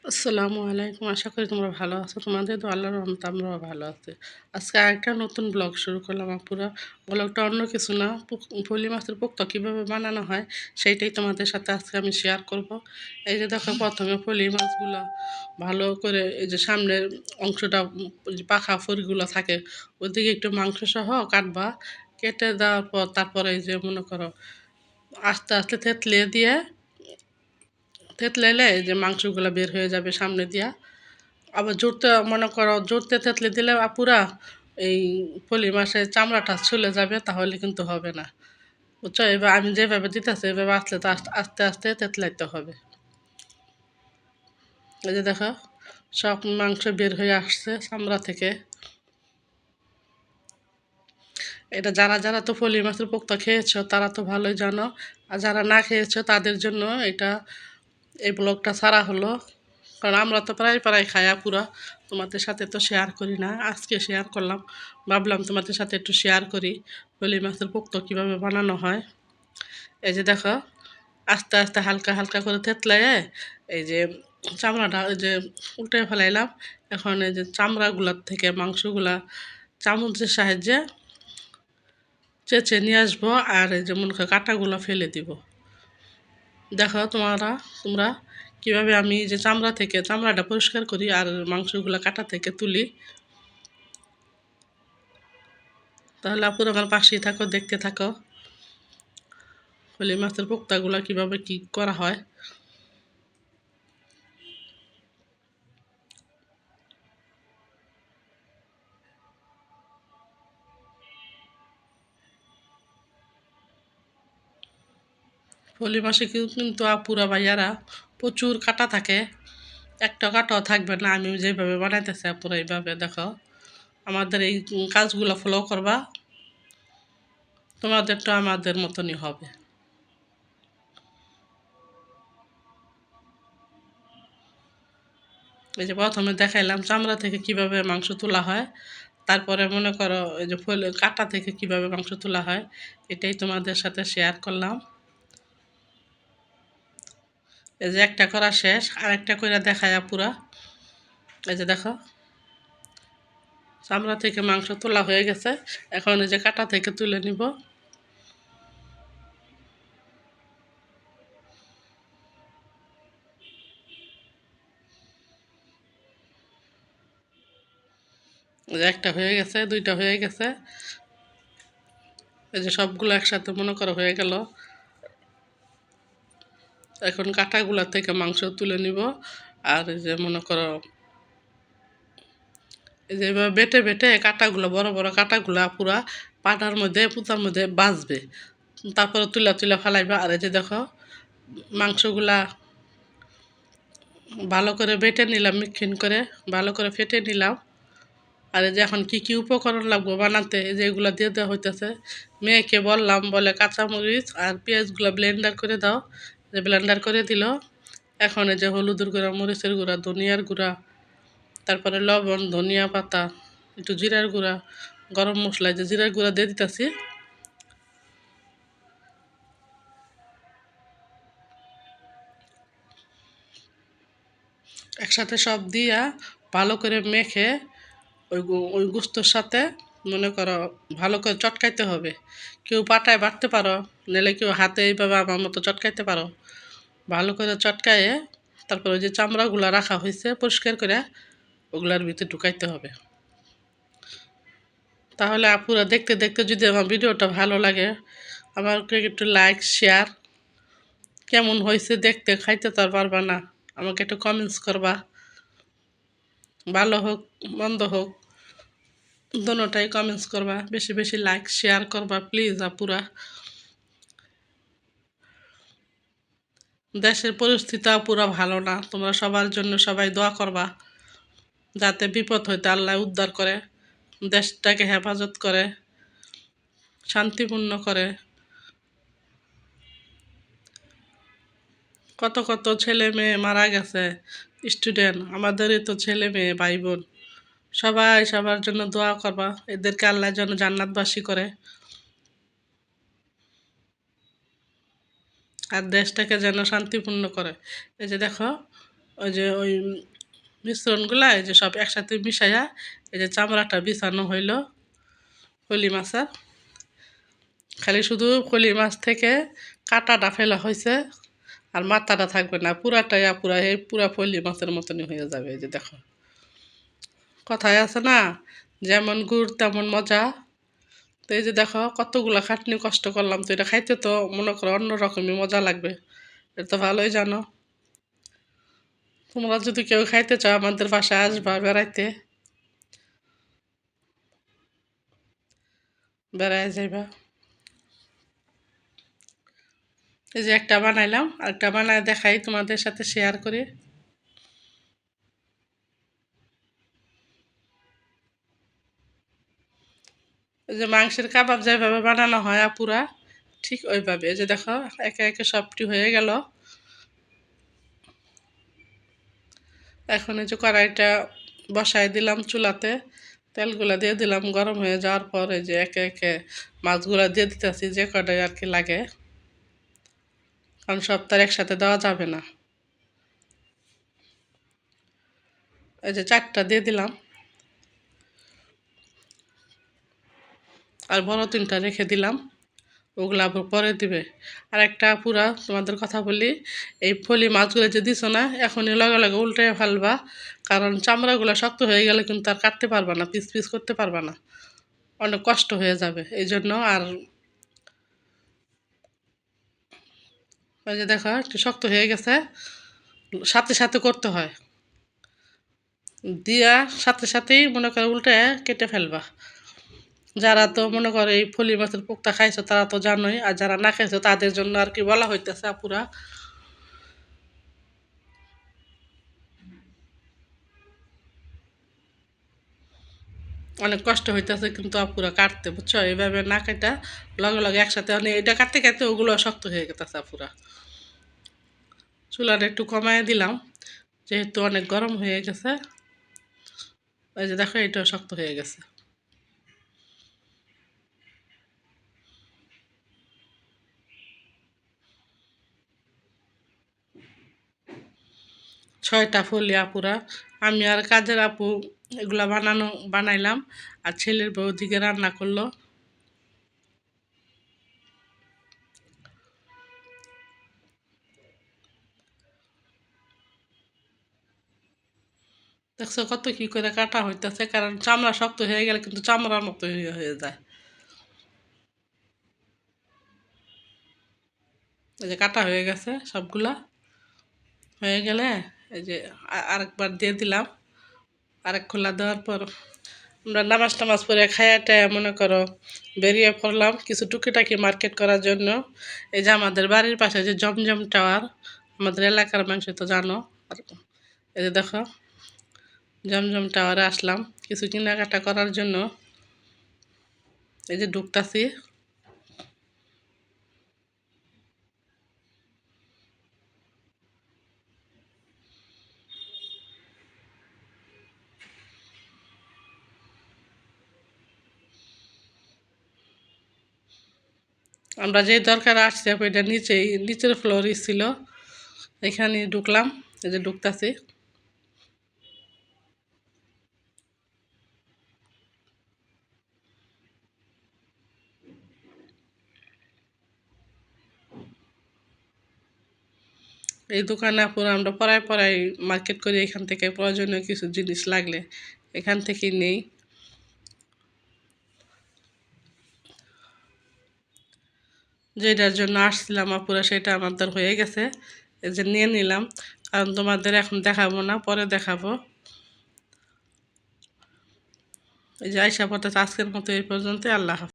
আসসালামু আলাইকুম। আশা করি তোমরা ভালো আছো। তোমাদের তো আল্লাহর রহমতে আমরাও ভালো আছি। আজকে আরেকটা নতুন ব্লগ শুরু করলাম আপুরা। ব্লগটা অন্য কিছু না, ফলি মাছের পোক্ত কীভাবে বানানো হয় সেইটাই তোমাদের সাথে আজকে আমি শেয়ার করব। এই যে দেখো, প্রথমে ফলি মাছগুলো ভালো করে, এই যে সামনের অংশটা, যে পাখা ফরিগুলো থাকে ওইদিকে একটু মাংস সহ কাটবা। কেটে দেওয়ার পর তারপরে এই যে মনে করো আস্তে আস্তে থেতলিয়ে দিয়ে, থেতলাইলে এই যে মাংসগুলো বের হয়ে যাবে সামনে দিয়া। আবার জুড়তে মনে করো, জুড়তে থেতলে দিলে পুরা এই পলি মাছের চামড়াটা ছুলে যাবে, তাহলে কিন্তু হবে না, বুঝছো? এবার আমি যেভাবে দিতেছি এভাবে আসলে তো আস্তে আস্তে আস্তে থেতলাইতে হবে। এই যে দেখো, সব মাংস বের হয়ে আসছে চামড়া থেকে। এটা যারা যারা তো পলি মাছের পোক্তা খেয়েছো তারা তো ভালোই জানো, আর যারা না খেয়েছো তাদের জন্য এটা, এই ব্লগটা ছাড়া হলো। কারণ আমরা তো প্রায় প্রায় খায়া পুরা, তোমাদের সাথে তো শেয়ার করি না, আজকে শেয়ার করলাম। ভাবলাম তোমাদের সাথে একটু শেয়ার করি পলি মাছের পোক্ত কীভাবে বানানো হয়। এই যে দেখো, আস্তে আস্তে হালকা হালকা করে থেতলায় এই যে চামড়াটা ওই যে উল্টে ফেলাইলাম। এখন এই যে চামড়াগুলার থেকে মাংসগুলা চামচের সাহায্যে চেঁচে নিয়ে আসবো, আর এই যে মনে করো কাঁটাগুলো ফেলে দিব। দেখো তোমরা কিভাবে আমি যে চামড়াটা পরিষ্কার করি আর মাংসগুলো কাটা থেকে তুলি। তাহলে আপুর আমার পাশেই থাকো, দেখতে থাকো ফলি মাছের পোক্তাগুলো কিভাবে কি করা হয়। ফলি মাছে কিন্তু আপুরা ভাইয়ারা প্রচুর কাটা থাকে, একটা কাটাও থাকবে না। আমি যেভাবে বানাইতেছি আপুরা এইভাবে দেখো, আমাদের এই কাজগুলো ফলো করবা, তোমাদেরটা আমাদের মতনই হবে। এই যে প্রথমে দেখাইলাম চামড়া থেকে কিভাবে মাংস তোলা হয়, তারপরে মনে করো এই যে কাটা থেকে কিভাবে মাংস তোলা হয়, এটাই তোমাদের সাথে শেয়ার করলাম। এই যে একটা করা শেষ, আরেকটা করে দেখায় পুরা। এই যে দেখো, চামড়া থেকে মাংস তোলা হয়ে গেছে, এখন এই যে কাটা থেকে তুলে নিব। এই যে একটা হয়ে গেছে, দুইটা হয়ে গেছে, এই যে সবগুলো একসাথে মনে করো হয়ে গেল। এখন কাটাগুলা থেকে মাংস তুলে নিব, আর এই যে মনে করো এই যে এবার বেটে বেটে কাটাগুলো, বড় বড় কাটাগুলা পুরা পাটার মধ্যে পুতার মধ্যে বাজবে, তারপরে তুলা তুলা ফেলাইবা। আর এই যে দেখো, মাংসগুলা ভালো করে বেটে নিলাম, মিক্সিন করে ভালো করে ফেটে নিলাম। আর এই যে এখন কী কী উপকরণ লাগবে বানাতে, এই যে এগুলো দিয়ে দেওয়া হইতেছে। মেয়েকে বললাম, বলে কাঁচামরিচ আর পেঁয়াজগুলো ব্লেন্ডার করে দাও, যে ব্লেন্ডার করে দিল। এখন এই যে হলুদের গুঁড়া, মরিচের গুঁড়া, ধনিয়ার গুঁড়া, তারপরে লবণ, ধনিয়া পাতা, একটু জিরার গুঁড়া, গরম মশলা, যে জিরার গুঁড়া দিয়ে দিতেছি। একসাথে সব দিয়া ভালো করে মেখে ওই গোস্তর সাথে মনে করো ভালো করে চটকাইতে হবে। কেউ পাটায় বাটতে পারো, নাহলে কেউ হাতে এইভাবে আমার মতো চটকাইতে পারো। ভালো করে চটকায়ে তারপর ওই যে চামড়াগুলো রাখা হয়েছে পরিষ্কার করে ওগুলার ভিতরে ঢুকাইতে হবে। তাহলে আপুরা দেখতে দেখতে যদি আমার ভিডিওটা ভালো লাগে, আমাকে একটু লাইক শেয়ার, কেমন হয়েছে দেখতে, খাইতে তো আর পারবা না, আমাকে একটু কমেন্টস করবা। ভালো হোক মন্দ হোক, দোনোটাই কমেন্টস করবা, বেশি বেশি লাইক শেয়ার করবা প্লিজ আপুরা। দেশের পরিস্থিতি পুরা ভালো না, তোমরা সবার জন্য সবাই দোয়া করবা, যাতে বিপদ হইতে আল্লাহ উদ্ধার করে, দেশটাকে হেফাজত করে, শান্তিপূর্ণ করে। কত কত ছেলে মেয়ে মারা গেছে, স্টুডেন্ট, আমাদেরই তো ছেলে মেয়ে ভাই বোন, সবাই সবার জন্য দোয়া করবা, এদেরকে আল্লাহ যেন জান্নাতবাসী করে, আর দেশটাকে যেন শান্তিপূর্ণ করে। এই যে দেখো, ওই যে ওই মিশ্রণগুলা এই যে সব একসাথে মিশাইয়া এই যে চামড়াটা বিছানো হইল ফলি মাছের। খালি শুধু ফলি মাছ থেকে কাঁটাটা ফেলা হয়েছে, আর মাথাটা থাকবে না, পুরাটাই পুরা এই পুরা ফলি মাছের মতনই হয়ে যাবে। এই যে দেখো, কথায় আছে না, যেমন গুড় তেমন মজা। তো এই যে দেখো কতগুলা খাটনি কষ্ট করলাম, তো এটা খাইতে তো মনে করো অন্যরকমই মজা লাগবে, এটা তো ভালোই জানো। তোমরা যদি কেউ খাইতে চাও আমাদের বাসায় আসবা বেড়াইতে, বেড়ায় যাইবা। এই যে একটা বানাইলাম, আরেকটা বানায় দেখাই তোমাদের সাথে শেয়ার করি। এই যে মাংসের কাবাব যেভাবে বানানো হয় আপুরা, ঠিক ওইভাবে। এই যে দেখো একে একে সবটি হয়ে গেল। এখন এই যে কড়াইটা বসাই দিলাম চুলাতে, তেলগুলা দিয়ে দিলাম, গরম হয়ে যাওয়ার পর এই যে একে একে মাছগুলা দিয়ে দিতেছি, যে কড়াই আর কি লাগে, কারণ সব তার একসাথে দেওয়া যাবে না। এই যে 4টা দিয়ে দিলাম, আর বড় 3টা রেখে দিলাম, ওগুলা আবার পরে দিবে। আর একটা পুরা তোমাদের কথা বলি, এই ফলি মাছগুলো যে দিছো না, এখনই লগে লগে উল্টে ফেলবা, কারণ চামড়াগুলো শক্ত হয়ে গেলে কিন্তু আর কাটতে পারবা না, পিস পিস করতে পারবা না, অনেক কষ্ট হয়ে যাবে এই জন্য। আর ওই যে দেখো একটু শক্ত হয়ে গেছে, সাথে সাথে করতে হয়, দিয়া সাথে সাথেই মনে করো উল্টে কেটে ফেলবা। যারা তো মনে করে এই ফলি মাছের পোক্তা খাইছো তারা তো জানোই, আর যারা না খাইছো তাদের জন্য আর কি বলা হইতেছে আপুরা। অনেক কষ্ট হইতেছে কিন্তু আপুরা কাটতে, বুঝছো, এইভাবে না কাটা লগে লগে একসাথে অনেক এটা কাটতে কাটতে ওগুলো শক্ত হয়ে গেছে আপুরা। চুলাটা একটু কমায় দিলাম, যেহেতু অনেক গরম হয়ে গেছে। ওই যে দেখো এটাও শক্ত হয়ে গেছে। 6টা ফলি আপুরা, আমি আর কাজের আপু এগুলা বানাইলাম, আর ছেলের বউ দিকে রান্না করলো। দেখছো কত কি করে কাটা হইতেছে, কারণ চামড়া শক্ত হয়ে গেলে কিন্তু চামড়ার মতো হয়ে যায়। এই যে কাটা হয়ে গেছে সবগুলা, হয়ে গেলে এই যে আরেকবার দিয়ে দিলাম। আরেক খোলা দেওয়ার পর আমরা নামাজ টামাজ পরে খায়াটা মনে করো বেরিয়ে পড়লাম কিছু টুকিটাকি মার্কেট করার জন্য। এই যে আমাদের বাড়ির পাশে যে জমজম টাওয়ার, আমাদের এলাকার মানুষ তো জানো। আর এই যে দেখো জমজম টাওয়ারে আসলাম কিছু কেনাকাটা করার জন্য। এই যে ঢুকতাছি, আমরা যে দরকার আসছি ওইটা নিচেই, নিচের ফ্লোরই ছিল, এখানে ঢুকলাম। এই যে ঢুকতাছি, এই দোকানে পুরো আমরা পড়ায় পড়ায় মার্কেট করি, এখান থেকে প্রয়োজনীয় কিছু জিনিস লাগলে এখান থেকেই নেই। যেটার জন্য আসছিলাম আপুরা সেটা আমাদের হয়ে গেছে, এই যে নিয়ে নিলাম, কারণ তোমাদের এখন দেখাবো না, পরে দেখাবো। এই যে আইসা পড়তে আজকের মতো এই পর্যন্ত, আল্লাহ হাফেজ।